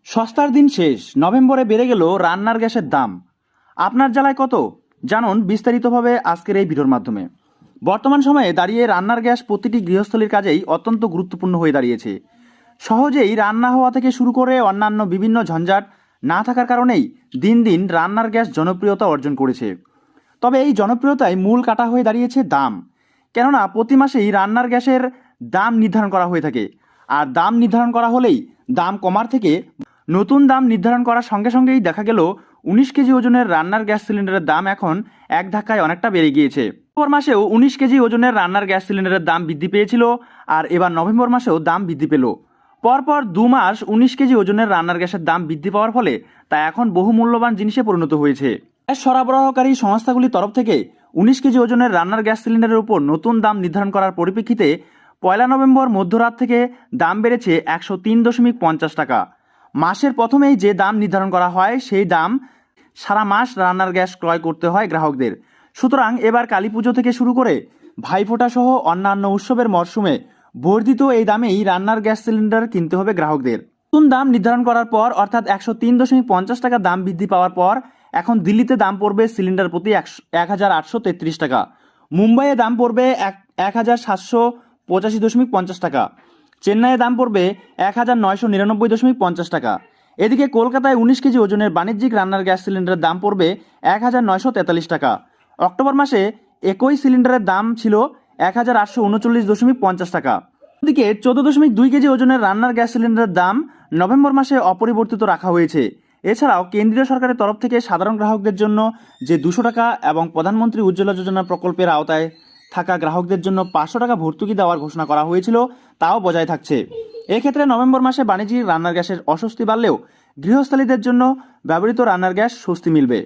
সস্তার দিন শেষ, নভেম্বরে বেড়ে গেল রান্নার গ্যাসের দাম। আপনার জেলায় কত জানুন বিস্তারিতভাবে আজকের এই ভিডিওর মাধ্যমে। বর্তমান সময়ে দাঁড়িয়ে রান্নার গ্যাস প্রতিটি গৃহস্থলীর কাজেই অত্যন্ত গুরুত্বপূর্ণ হয়ে দাঁড়িয়েছে। সহজেই রান্না হওয়া থেকে শুরু করে অন্যান্য বিভিন্ন ঝঞ্ঝাট না থাকার কারণেই দিন দিন রান্নার গ্যাস জনপ্রিয়তা অর্জন করেছে। তবে এই জনপ্রিয়তায় মূল কাটা হয়ে দাঁড়িয়েছে দাম। কেননা প্রতি মাসেই রান্নার গ্যাসের দাম নির্ধারণ করা হয়ে থাকে, আর দাম নির্ধারণ করা হলেই দাম কমার থেকে নতুন দাম নির্ধারণ করার সঙ্গে সঙ্গেই দেখা গেল 19 কেজি ওজনের রান্নার গ্যাস সিলিন্ডারের দাম এখন এক ধাক্কায় অনেকটা বেড়ে গিয়েছে। অক্টোবর মাসেও 19 কেজি ওজনের রান্নার গ্যাস সিলিন্ডারের দাম বৃদ্ধি পেয়েছিল, আর এবার নভেম্বর মাসেও দাম বৃদ্ধি পেল। পরপর 2 মাস 19 কেজি ওজনের রান্নার গ্যাসের দাম বৃদ্ধি পাওয়ার ফলে তা এখন বহু মূল্যবান জিনিসে পরিণত হয়েছে। গ্যাস সরবরাহকারী সংস্থাগুলির তরফ থেকে 19 কেজি ওজনের রান্নার গ্যাস সিলিন্ডারের উপর নতুন দাম নির্ধারণ করার পরিপ্রেক্ষিতে 1 নভেম্বর মধ্যরাত থেকে দাম বেড়েছে 103.50 টাকা। মাসের প্রথমেই যে দাম নির্ধারণ করা হয় সেই দাম সারা মাস রান্নার গ্যাস ক্রয় করতে হয় গ্রাহকদের। সুতরাং এবার কালী পুজো থেকে শুরু করে ভাইফোঁটা সহ অন্যান্য উৎসবের মরশুমে বর্ধিত এই দামেই রান্নার গ্যাস সিলিন্ডার কিনতে হবে গ্রাহকদের। নতুন দাম নির্ধারণ করার পর অর্থাৎ 103.50 টাকা দাম বৃদ্ধি পাওয়ার পর এখন দিল্লিতে দাম পড়বে সিলিন্ডার প্রতি 1833 টাকা, মুম্বাইয়ে দাম পড়বে 1785.50 টাকা, চেন্নাইয়ে দাম পড়বে 1999.50 টাকা। এদিকে কলকাতায় 19 কেজি ওজনের বাণিজ্যিক রান্নার গ্যাস সিলিন্ডারের দাম পড়বে 1943 টাকা। অক্টোবর মাসে একই সিলিন্ডারের দাম ছিল 1839.50 টাকা। এদিকে 14.2 কেজি ওজনের রান্নার গ্যাস সিলিন্ডারের দাম নভেম্বর মাসে অপরিবর্তিত রাখা হয়েছে। এছাড়াও কেন্দ্রীয় সরকারের তরফ থেকে সাধারণ গ্রাহকদের জন্য যে 200 টাকা এবং প্রধানমন্ত্রী উজ্জ্বলা যোজনা প্রকল্পের আওতায় থাকা গ্রাহকদের জন্য 500 টাকা ভর্তুকি দেওয়ার ঘোষণা করা হয়েছিল, তাও বজায় থাকছে। এক্ষেত্রে নভেম্বর মাসে বাণিজ্যিক রান্নার গ্যাসের অস্বস্তি বাড়লেও গৃহস্থালীদের জন্য ব্যবহৃত রান্নার গ্যাস স্বস্তি মিলবে।